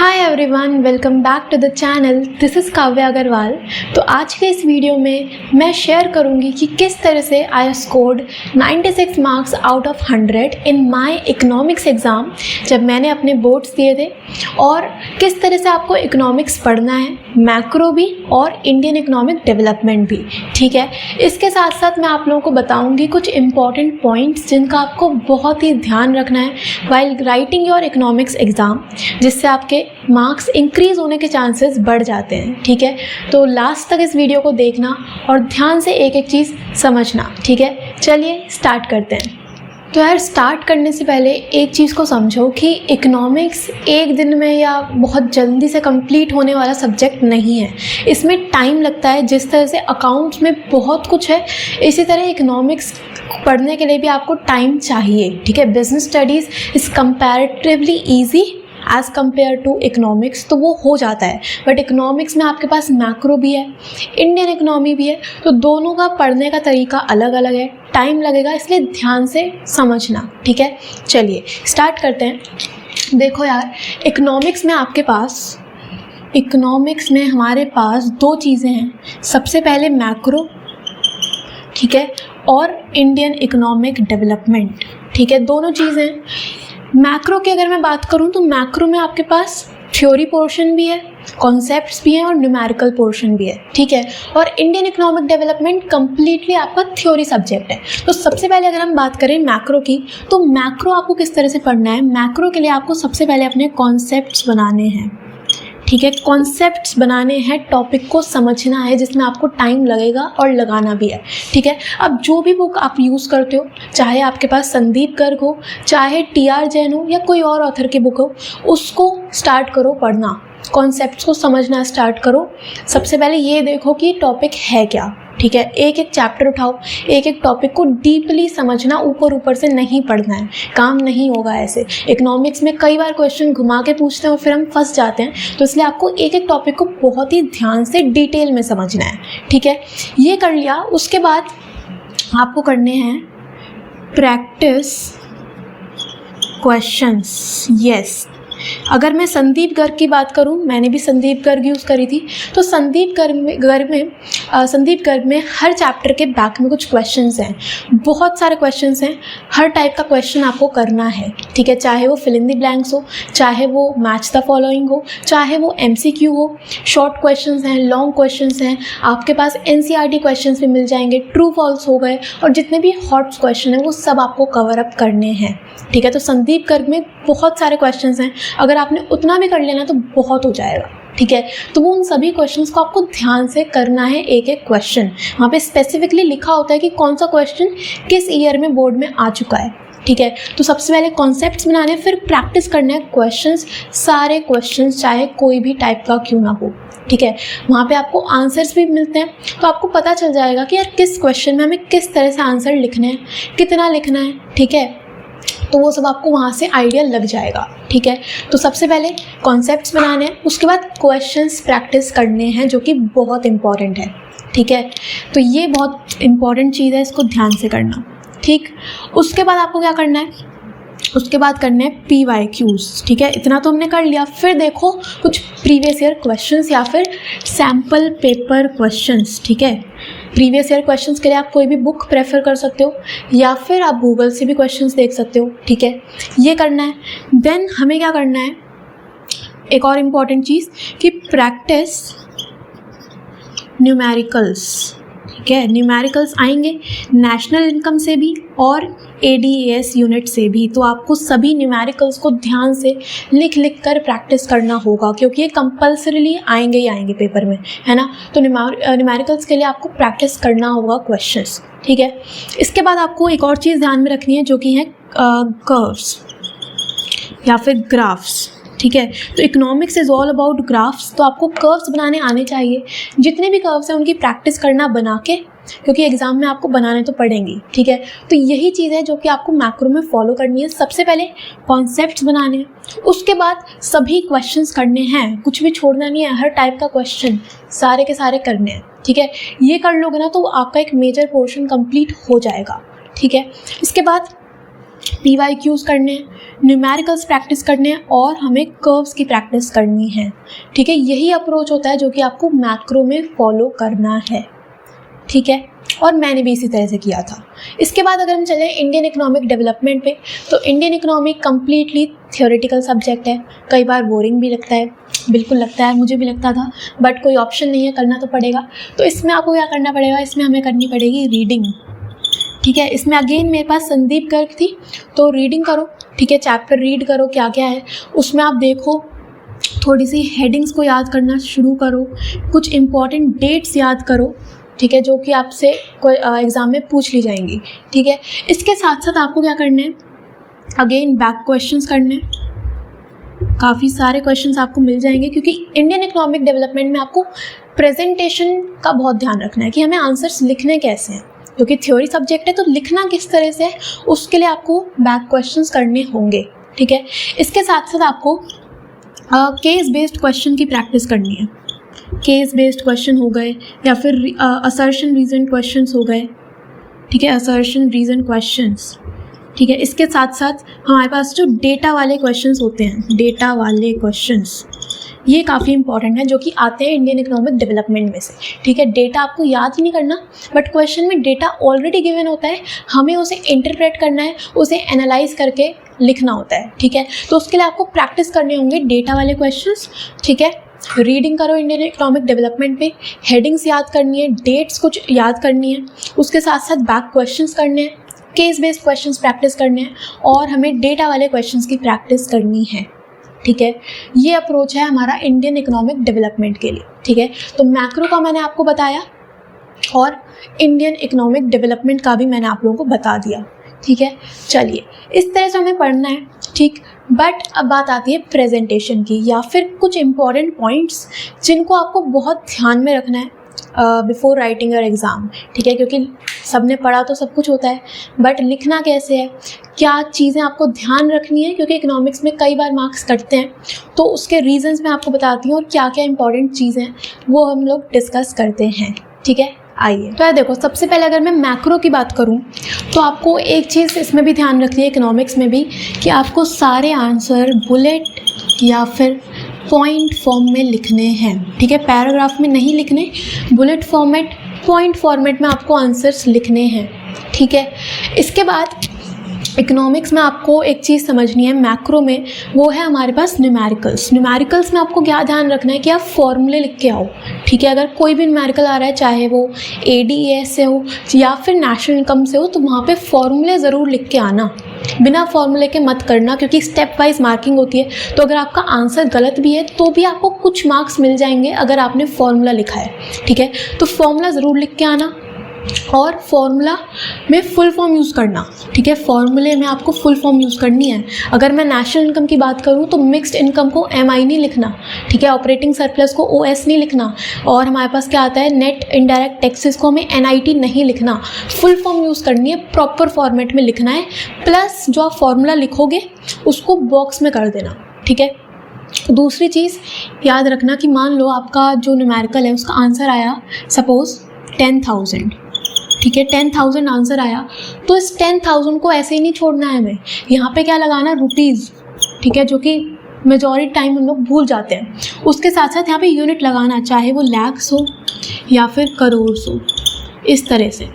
Hi everyone, welcome back to the channel. This is Kavya Agarwal. तो आज के इस वीडियो में मैं शेयर करूंगी कि किस तरह से I scored 96 marks out of 100 in my economics exam जब मैंने अपने बोर्ड्स दिए थे, और किस तरह से आपको इकोनॉमिक्स पढ़ना है, मैक्रो भी और इंडियन इकोनॉमिक डेवलपमेंट भी। ठीक है, इसके साथ साथ मैं आप लोगों को बताऊंगी कुछ इंपॉर्टेंट पॉइंट्स जिनका आपको बहुत ही ध्यान रखना है while writing your economics exam, जिससे आपके मार्क्स इंक्रीज़ होने के चांसेस बढ़ जाते हैं। ठीक है, तो लास्ट तक इस वीडियो को देखना और ध्यान से एक एक चीज़ समझना। ठीक है, चलिए स्टार्ट करते हैं। तो यार, स्टार्ट करने से पहले एक चीज़ को समझो कि इकोनॉमिक्स एक दिन में या बहुत जल्दी से कंप्लीट होने वाला सब्जेक्ट नहीं है। इसमें टाइम लगता है। जिस तरह से अकाउंट्स में बहुत कुछ है, इसी तरह इकोनॉमिक्स पढ़ने के लिए भी आपको टाइम चाहिए। ठीक है, business studies is comparatively easy as compare to economics, तो वो हो जाता है। बट इकोनॉमिक्स में आपके पास मैक्रो भी है, इंडियन इकोनॉमी भी है, तो दोनों का पढ़ने का तरीका अलग अलग है, टाइम लगेगा, इसलिए ध्यान से समझना। ठीक है, चलिए स्टार्ट करते हैं। देखो यार, इकोनॉमिक्स में हमारे पास दो चीज़ें हैं। सबसे पहले मैक्रो, ठीक है, और इंडियन इकोनॉमिक डेवलपमेंट। ठीक है, दोनों चीज़ें। मैक्रो की अगर मैं बात करूं तो मैक्रो में आपके पास थ्योरी पोर्शन भी है, कॉन्सेप्ट्स भी हैं और न्यूमेरिकल पोर्शन भी है। ठीक है, और इंडियन इकोनॉमिक डेवलपमेंट कम्प्लीटली आपका थ्योरी सब्जेक्ट है। तो सबसे पहले अगर हम बात करें मैक्रो की, तो मैक्रो आपको किस तरह से पढ़ना है। मैक्रो के लिए आपको सबसे पहले अपने कॉन्सेप्ट्स बनाने हैं। ठीक है, कॉन्सेप्ट्स बनाने हैं, टॉपिक को समझना है, जिसमें आपको टाइम लगेगा और लगाना भी है। ठीक है, अब जो भी बुक आप यूज़ करते हो, चाहे आपके पास संदीप गर्ग हो, चाहे टी.आर. जैन हो या कोई और ऑथर की बुक हो, उसको स्टार्ट करो पढ़ना, कॉन्सेप्ट्स को समझना स्टार्ट करो। सबसे पहले ये देखो कि टॉपिक है क्या। ठीक है, एक एक चैप्टर उठाओ, एक एक टॉपिक को डीपली समझना, ऊपर ऊपर से नहीं पढ़ना है, काम नहीं होगा ऐसे। इकोनॉमिक्स में कई बार क्वेश्चन घुमा के पूछते हैं और फिर हम फंस जाते हैं, तो इसलिए आपको एक एक टॉपिक को बहुत ही ध्यान से डिटेल में समझना है। ठीक है, ये कर लिया। उसके बाद आपको करने हैं प्रैक्टिस क्वेश्चंस। यस, अगर मैं संदीप गर्ग की बात करूं, मैंने भी संदीप गर्ग यूज़ करी थी, तो संदीप गर्ग में हर चैप्टर के बैक में कुछ क्वेश्चंस हैं, बहुत सारे क्वेश्चंस हैं। हर टाइप का क्वेश्चन आपको करना है। ठीक है, चाहे वो फिल इन द ब्लैंक्स हो, चाहे वो मैच द फॉलोइंग हो, चाहे वो MCQ हो, शॉर्ट क्वेश्चंस हैं, लॉन्ग क्वेश्चंस हैं, आपके पास NCERT क्वेश्चंस भी मिल जाएंगे, ट्रू फॉल्स हो गए, और जितने भी हॉट क्वेश्चन हैं वो सब आपको कवर अप करने हैं। ठीक है, तो संदीप गर्ग में बहुत सारे क्वेश्चंस हैं, अगर आपने उतना भी कर लेना तो बहुत हो जाएगा। ठीक है, तो वो उन सभी क्वेश्चंस को आपको ध्यान से करना है, एक एक क्वेश्चन। वहाँ पे स्पेसिफिकली लिखा होता है कि कौन सा क्वेश्चन किस ईयर में बोर्ड में आ चुका है। ठीक है, तो सबसे पहले कॉन्सेप्ट्स बनाने हैं, फिर प्रैक्टिस करना है क्वेश्चंस, सारे क्वेश्चंस, चाहे कोई भी टाइप का क्यों ना हो। ठीक है, वहाँ पे आपको आंसर्स भी मिलते हैं, तो आपको पता चल जाएगा कि यार किस क्वेश्चन में हमें किस तरह से आंसर लिखने हैं, कितना लिखना है। ठीक है, तो वो सब आपको वहाँ से आइडिया लग जाएगा। ठीक है, तो सबसे पहले कॉन्सेप्ट्स बनाने हैं, उसके बाद क्वेश्चंस प्रैक्टिस करने हैं, जो कि बहुत इंपॉर्टेंट है। ठीक है, तो ये बहुत इंपॉर्टेंट चीज़ है, इसको ध्यान से करना। ठीक, उसके बाद आपको क्या करना है, उसके बाद करने हैं PYQs। ठीक है, इतना तो हमने कर लिया। फिर देखो कुछ प्रीवियस ईयर क्वेश्चंस या फिर सैम्पल पेपर क्वेश्चंस। ठीक है, प्रीवियस ईयर क्वेश्चंस के लिए आप कोई भी बुक प्रेफर कर सकते हो, या फिर आप गूगल से भी क्वेश्चंस देख सकते हो। ठीक है, ये करना है। देन हमें क्या करना है, एक और इम्पॉर्टेंट चीज़ कि प्रैक्टिस न्यूमेरिकल्स। ठीक है, न्यूमेरिकल्स आएंगे नेशनल इनकम से भी और ADAS यूनिट से भी, तो आपको सभी न्यूमेरिकल्स को ध्यान से लिख कर प्रैक्टिस करना होगा, क्योंकि ये कंपल्सरीली आएंगे ही आएंगे पेपर में, है ना। तो न्यूमेरिकल्स के लिए आपको प्रैक्टिस करना होगा क्वेश्चंस। ठीक है, इसके बाद आपको एक और चीज़ ध्यान में रखनी है, जो कि है कर्व्स या फिर ग्राफ्स। ठीक है, तो economics is all about graphs, तो आपको कर्व्स बनाने आने चाहिए। जितने भी कर्व्स हैं उनकी प्रैक्टिस करना बना के, क्योंकि एग्ज़ाम में आपको बनाने तो पड़ेंगे। ठीक है, तो यही चीज़ है जो कि आपको मैक्रो में फॉलो करनी है। सबसे पहले कॉन्सेप्ट्स बनाने हैं, उसके बाद सभी क्वेश्चंस करने हैं, कुछ भी छोड़ना नहीं है, हर टाइप का क्वेश्चन सारे के सारे करने हैं। ठीक है, ये कर लोगे ना तो आपका एक मेजर पोर्शन कंप्लीट हो जाएगा। ठीक है, इसके बाद PYQs करने हैं, न्यूमेरिकल्स प्रैक्टिस करने हैं और हमें कर्व्स की प्रैक्टिस करनी है, ठीक है। यही अप्रोच होता है जो कि आपको मैक्रो में फॉलो करना है, ठीक है। और मैंने भी इसी तरह से किया था। इसके बाद अगर हम चलें इंडियन इकोनॉमिक डेवलपमेंट पे, तो Indian economic completely theoretical subject है, कई बार बोरिंग भी लगता है, बिल्कुल लगता है, मुझे भी लगता था, बट कोई ऑप्शन नहीं है, करना तो पड़ेगा। तो इसमें आपको क्या करना पड़ेगा, इसमें हमें करनी पड़ेगी रीडिंग, ठीक है। इसमें अगेन मेरे पास संदीप गर्ग थी, तो रीडिंग करो, ठीक है, चैप्टर रीड करो क्या क्या है उसमें, आप देखो, थोड़ी सी हेडिंग्स को याद करना शुरू करो, कुछ इंपॉर्टेंट डेट्स याद करो, ठीक है, जो कि आपसे कोई एग्ज़ाम में पूछ ली जाएंगी, ठीक है। इसके साथ साथ आपको क्या करना है, अगेन बैक क्वेश्चंस करने, काफ़ी सारे क्वेश्चंस आपको मिल जाएंगे, क्योंकि इंडियन इकोनॉमिक डेवलपमेंट में आपको प्रेजेंटेशन का बहुत ध्यान रखना है कि हमें आंसर्स लिखने कैसे हैं, क्योंकि थ्योरी सब्जेक्ट है तो लिखना किस तरह से है उसके लिए आपको बैक क्वेश्चंस करने होंगे, ठीक है। इसके साथ साथ आपको केस बेस्ड क्वेश्चन की प्रैक्टिस करनी है, केस बेस्ड क्वेश्चन हो गए या फिर असर्शन रीजन क्वेश्चंस हो गए, ठीक है, असर्शन रीजन क्वेश्चंस, ठीक है। इसके साथ साथ हमारे पास जो डेटा वाले क्वेश्चंस होते हैं, डेटा वाले क्वेश्चंस, ये काफ़ी इंपॉर्टेंट है, जो कि आते हैं इंडियन इकोनॉमिक डेवलपमेंट में से, ठीक है। डेटा आपको याद ही नहीं करना, बट क्वेश्चन में डेटा ऑलरेडी गिवन होता है, हमें उसे इंटरप्रेट करना है, उसे एनालाइज करके लिखना होता है, ठीक है। तो उसके लिए आपको प्रैक्टिस करने होंगे डेटा वाले क्वेश्चंस, ठीक है। रीडिंग करो इंडियन इकोनॉमिक डेवलपमेंट पे, हेडिंग्स याद करनी है, डेट्स कुछ याद करनी है, उसके साथ साथ बैक क्वेश्चंस करने हैं, केस बेस्ड क्वेश्चंस प्रैक्टिस करने हैं, और हमें डेटा वाले क्वेश्चंस की प्रैक्टिस करनी है, ठीक है। ये अप्रोच है हमारा इंडियन इकोनॉमिक डेवलपमेंट के लिए, ठीक है। तो मैक्रो का मैंने आपको बताया और इंडियन इकोनॉमिक डेवलपमेंट का भी मैंने आप लोगों को बता दिया, ठीक है। चलिए, इस तरह से हमें पढ़ना है, ठीक। बट अब बात आती है प्रेजेंटेशन की, या फिर कुछ इंपॉर्टेंट पॉइंट्स जिनको आपको बहुत ध्यान में रखना है बिफोर राइटिंग योर एग्ज़ाम, ठीक है, क्योंकि सबने पढ़ा तो सब कुछ होता है, बट लिखना कैसे है, क्या चीज़ें आपको ध्यान रखनी है, क्योंकि इकोनॉमिक्स में कई बार मार्क्स कटते हैं, तो उसके रीजंस मैं आपको बताती हूँ और क्या क्या इंपॉर्टेंट चीज़ें हैं वो हम लोग डिस्कस करते हैं, ठीक है। आइए, तो देखो, सबसे पहले अगर मैं मैक्रो की बात करूं तो आपको एक चीज़ इसमें भी ध्यान रखनी है, इकोनॉमिक्स में भी, कि आपको सारे आंसर बुलेट या फिर पॉइंट फॉर्म में लिखने हैं, ठीक है। पैराग्राफ में नहीं लिखने, बुलेट फॉर्मेट, पॉइंट फॉर्मेट में आपको आंसर्स लिखने हैं, ठीक है। इसके बाद इकोनॉमिक्स में आपको एक चीज़ समझनी है मैक्रो में, वो है हमारे पास न्यूमेरिकल्स। न्यूमेरिकल्स में आपको क्या ध्यान रखना है कि आप फॉर्मूले लिख के आओ, ठीक है। अगर कोई भी न्यूमेरिकल आ रहा है, चाहे वो ADAS से हो या फिर नेशनल इनकम से हो, तो वहाँ पे फॉर्मूले ज़रूर लिख के आना, बिना फॉर्मूले के मत करना, क्योंकि स्टेप वाइज मार्किंग होती है। तो अगर आपका आंसर गलत भी है तो भी आपको कुछ मार्क्स मिल जाएंगे अगर आपने फॉर्मूला लिखा है, ठीक है। तो फॉर्मूला ज़रूर लिख के आना, और फॉर्मूला में फुल फॉर्म यूज़ करना, ठीक है। फॉर्मूले में आपको फुल फॉर्म यूज़ करनी है। अगर मैं नेशनल इनकम की बात करूँ तो मिक्स्ड इनकम को MI नहीं लिखना, ठीक है। ऑपरेटिंग सरप्लस को OS नहीं लिखना, और हमारे पास क्या आता है, नेट इनडायरेक्ट टैक्सेस को हमें NIT नहीं लिखना। फुल फॉर्म यूज़ करनी है, प्रॉपर फॉर्मेट में लिखना है, प्लस जो आप फॉर्मूला लिखोगे उसको बॉक्स में कर देना, ठीक है। दूसरी चीज़ याद रखना कि मान लो आपका जो न्यूमेरिकल है उसका आंसर आया सपोज 10,000, ठीक है, 10,000 आंसर आया, तो इस 10,000 को ऐसे ही नहीं छोड़ना है हमें, यहाँ पे क्या लगाना, रुपीज़, ठीक है, जो कि मेजॉरिटी टाइम हम लोग भूल जाते हैं। उसके साथ साथ यहाँ पे यूनिट लगाना, चाहे वो लैक्स हो या फिर करोड़ हो, इस तरह से,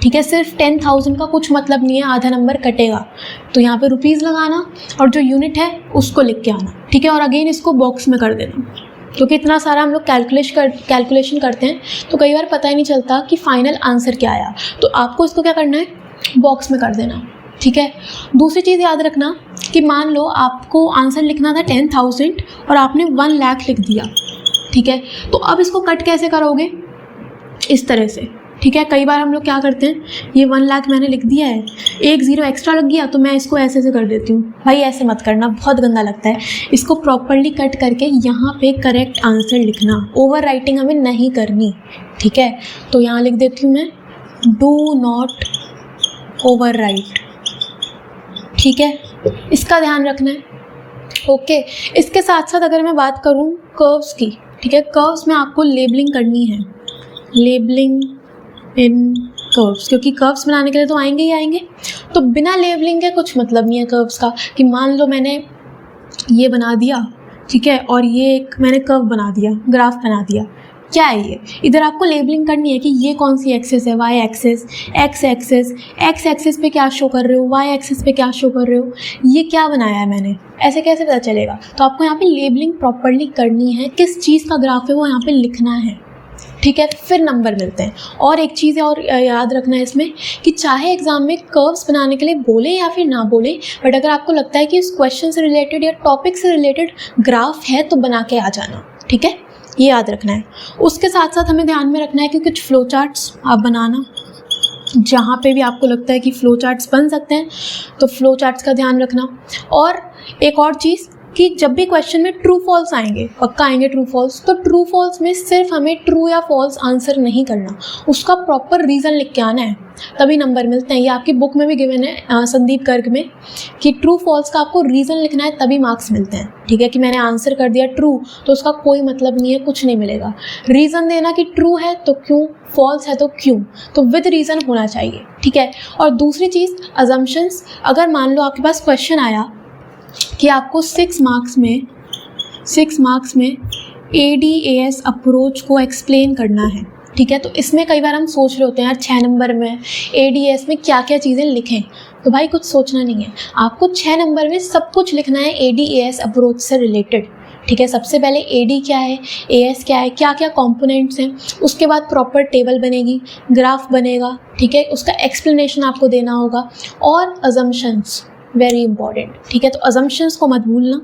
ठीक है। सिर्फ 10,000 का कुछ मतलब नहीं है, आधा नंबर कटेगा, तो यहाँ पे रुपीज़ लगाना और जो यूनिट है उसको लिख के आना, ठीक है। और अगेन इसको बॉक्स में कर देना, क्योंकि इतना सारा हम लोग कैलकुलेशन करते हैं तो कई बार पता ही नहीं चलता कि फाइनल आंसर क्या आया, तो आपको इसको क्या करना है, बॉक्स में कर देना, ठीक है। दूसरी चीज़ याद रखना कि मान लो आपको आंसर लिखना था 10,000 और आपने 1 लाख लिख दिया, ठीक है, तो अब इसको कट कैसे करोगे, इस तरह से, ठीक है। कई बार हम लोग क्या करते हैं, ये 1 लाख मैंने लिख दिया है, एक ज़ीरो एक्स्ट्रा लग गया तो मैं इसको ऐसे कर देती हूँ। भाई ऐसे मत करना, बहुत गंदा लगता है। इसको प्रॉपरली कट करके यहाँ पे करेक्ट आंसर लिखना, ओवर राइटिंग हमें नहीं करनी, ठीक है। तो यहाँ लिख देती हूँ मैं, डू नॉट ओवर राइट, ठीक है, इसका ध्यान रखना है, ओके। इसके साथ साथ अगर मैं बात करूँ कर्व्स की, ठीक है, कर्व्स में आपको लेबलिंग करनी है, लेबलिंग इन कर्व्स, क्योंकि कर्व्स बनाने के लिए तो आएंगे ही आएंगे। तो बिना लेबलिंग के कुछ मतलब नहीं है कर्व्स का, कि मान लो मैंने ये बना दिया, ठीक है, और ये एक मैंने कर्व बना दिया, ग्राफ बना दिया, क्या है ये? इधर आपको लेबलिंग करनी है कि ये कौन सी एक्सिस है, वाई एक्सिस, एक्स एक्सिस पे क्या शो कर रहे हो, वाई एक्सिस पे क्या शो कर रहे हो, ये क्या बनाया है मैंने, ऐसे कैसे पता चलेगा? तो आपको यहाँ पे लेबलिंग प्रॉपर्ली करनी है, किस चीज़ का ग्राफ है वो यहाँ पे लिखना है, ठीक है, फिर नंबर मिलते हैं। और एक चीज़ और याद रखना है इसमें कि चाहे एग्जाम में कर्व्स बनाने के लिए बोले या फिर ना बोले, बट अगर आपको लगता है कि इस क्वेश्चन से रिलेटेड या टॉपिक से रिलेटेड ग्राफ है तो बना के आ जाना, ठीक है, ये याद रखना है। उसके साथ साथ हमें ध्यान में रखना है कि कुछ फ्लो चार्ट्स आप बनाना, जहाँ पे भी आपको लगता है कि फ्लो चार्ट्स बन सकते हैं तो फ्लो चार्ट्स का ध्यान रखना। और एक और चीज़ कि जब भी क्वेश्चन में ट्रू फॉल्स आएंगे, पक्का आएंगे ट्रू फॉल्स, तो ट्रू फॉल्स में सिर्फ हमें ट्रू या फॉल्स आंसर नहीं करना, उसका प्रॉपर रीज़न लिख के आना है, तभी नंबर मिलते हैं। ये आपकी बुक में भी गिवन है संदीप गर्ग में, कि ट्रू फॉल्स का आपको रीज़न लिखना है तभी मार्क्स मिलते हैं, ठीक है, कि मैंने आंसर कर दिया ट्रू तो उसका कोई मतलब नहीं है, कुछ नहीं मिलेगा। रीज़न देना कि ट्रू है तो क्यों, फॉल्स है तो क्यों, तो विद रीज़न होना चाहिए, ठीक है। और दूसरी चीज़ अजम्पशंस, अगर मान लो आपके पास क्वेश्चन आया कि आपको 6 मार्क्स में ADAS अप्रोच को एक्सप्लेन करना है, ठीक है, तो इसमें कई बार हम सोच रहे होते हैं यार 6 नंबर में ADAS में क्या क्या चीज़ें लिखें, तो भाई कुछ सोचना नहीं है, आपको 6 नंबर में सब कुछ लिखना है ADAS अप्रोच से रिलेटेड, ठीक है। सबसे पहले AD क्या है, AS क्या है, क्या क्या कंपोनेंट्स हैं, उसके बाद प्रॉपर टेबल बनेगी, ग्राफ बनेगा, ठीक है, उसका एक्सप्लेनेशन आपको देना होगा, और अजम्पशंस वेरी इंपॉर्टेंट, ठीक है। तो अजम्पशंस को मत भूलना,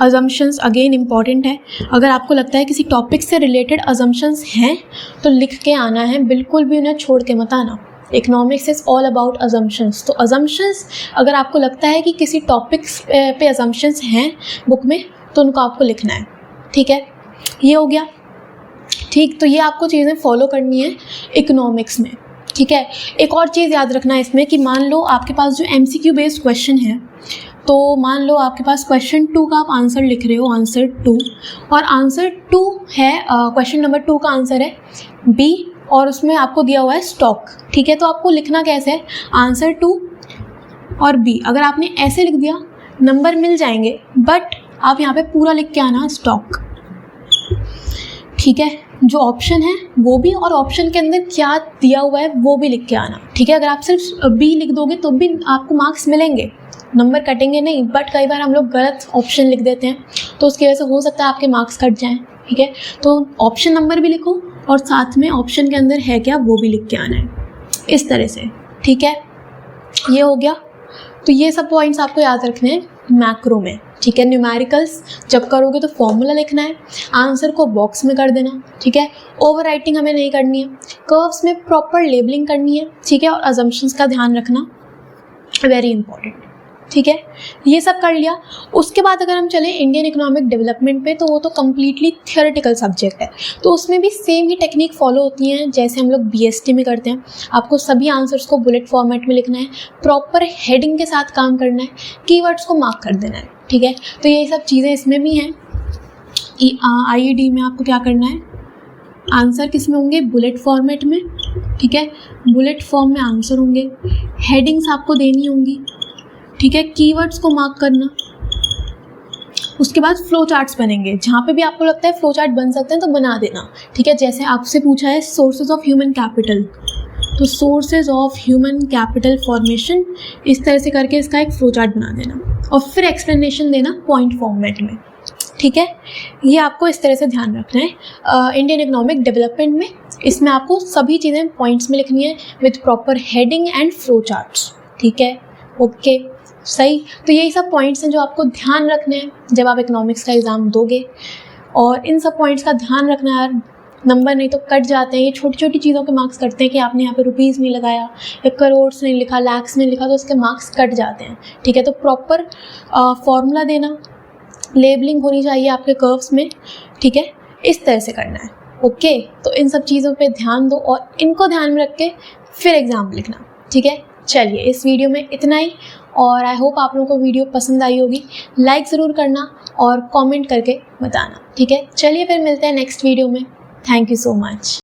अजम्पशंस अगेन इंपॉर्टेंट है। अगर आपको लगता है किसी टॉपिक से रिलेटेड अजम्पशंस हैं तो लिख के आना है, बिल्कुल भी उन्हें छोड़ के मत आना। Economics is all about assumptions, तो अजम्पशंस अगर आपको लगता है कि किसी टॉपिक्स पे अजम्पशंस हैं बुक में तो उनको आपको लिखना है, ठीक है, ये हो गया, ठीक। तो ये आपको चीज़ें फॉलो करनी है इकोनॉमिक्स में, ठीक है। एक और चीज़ याद रखना है इसमें कि मान लो आपके पास जो MCQ बेस्ड क्वेश्चन है, तो मान लो आपके पास क्वेश्चन 2 का आप आंसर लिख रहे हो, आंसर 2, और आंसर 2 है, क्वेश्चन नंबर 2 का आंसर है B, और उसमें आपको दिया हुआ है स्टॉक, ठीक है। तो आपको लिखना कैसे है, आंसर 2 और B, अगर आपने ऐसे लिख दिया नंबर मिल जाएंगे, बट आप यहाँ पे पूरा लिख के आना स्टॉक, ठीक है, जो ऑप्शन है वो भी, और ऑप्शन के अंदर क्या दिया हुआ है वो भी लिख के आना, ठीक है। अगर आप सिर्फ B लिख दोगे तो भी आपको मार्क्स मिलेंगे, नंबर कटेंगे नहीं, बट कई बार हम लोग गलत ऑप्शन लिख देते हैं तो उसकी वजह से हो सकता है आपके मार्क्स कट जाएं, ठीक है। तो ऑप्शन नंबर भी लिखो और साथ में ऑप्शन के अंदर है क्या वो भी लिख के आना है, इस तरह से, ठीक है। ये हो गया, तो ये सब पॉइंट्स आपको याद रखने हैं मैक्रो में, ठीक है। न्यूमेरिकल्स जब करोगे तो फॉर्मूला लिखना है, आंसर को बॉक्स में कर देना, ठीक है, ओवर राइटिंग हमें नहीं करनी है, कर्व्स में प्रॉपर लेबलिंग करनी है, ठीक है, और अजम्पशंस का ध्यान रखना वेरी इंपॉर्टेंट, ठीक है। ये सब कर लिया। उसके बाद अगर हम चलें इंडियन इकोनॉमिक डेवलपमेंट पे, तो वो तो कम्प्लीटली थियोरेटिकल सब्जेक्ट है, तो उसमें भी सेम ही टेक्निक फॉलो होती हैं जैसे हम लोग BST में करते हैं। आपको सभी आंसर्स को बुलेट फॉर्मेट में लिखना है, प्रॉपर हेडिंग के साथ काम करना है, कीवर्ड्स को मार्क कर देना है, ठीक है। तो ये सब चीज़ें इसमें भी हैं। IED में आपको क्या करना है, आंसर किस में होंगे, बुलेट फॉर्मेट में, ठीक है, बुलेट फॉर्म में आंसर होंगे, हेडिंग्स आपको देनी होंगी, ठीक है, कीवर्ड्स को मार्क करना। उसके बाद फ्लो चार्ट्स बनेंगे, जहाँ पे भी आपको लगता है फ्लो चार्ट बन सकते हैं तो बना देना, ठीक है। जैसे आपसे पूछा है सोर्सेज ऑफ ह्यूमन कैपिटल, तो sources of human capital formation, इस तरह से करके इसका एक फ्लो चार्ट बना देना और फिर एक्सप्लेनेशन देना पॉइंट फॉर्मेट में, ठीक है। ये आपको इस तरह से ध्यान रखना है इंडियन इकोनॉमिक डेवलपमेंट में। इसमें आपको सभी चीज़ें पॉइंट्स में लिखनी है with proper heading and flow charts, ठीक है, ओके, सही। तो यही सब पॉइंट्स हैं जो आपको ध्यान रखने हैं जब आप इकोनॉमिक्स का एग्ज़ाम दोगे, और इन सब पॉइंट्स का ध्यान रखना यार, नंबर नहीं तो कट जाते हैं। ये छोटी छोटी चीज़ों के मार्क्स कटते हैं कि आपने यहाँ पे रुपीज़ नहीं लगाया या करोड्स नहीं लिखा, लैक्स नहीं लिखा, तो उसके मार्क्स कट जाते हैं, ठीक है। तो प्रॉपर फॉर्मूला देना, लेबलिंग होनी चाहिए आपके कर्व्स में, ठीक है, इस तरह से करना है, ओके। तो इन सब चीज़ों पे ध्यान दो और इनको ध्यान में रख के फिर एग्ज़ाम लिखना, ठीक है। चलिए इस वीडियो में इतना ही, और आई होप आप लोगों को वीडियो पसंद आई होगी। लाइक ज़रूर करना और कमेंट करके बताना, ठीक है। चलिए फिर मिलते हैं नेक्स्ट वीडियो में। Thank you so much.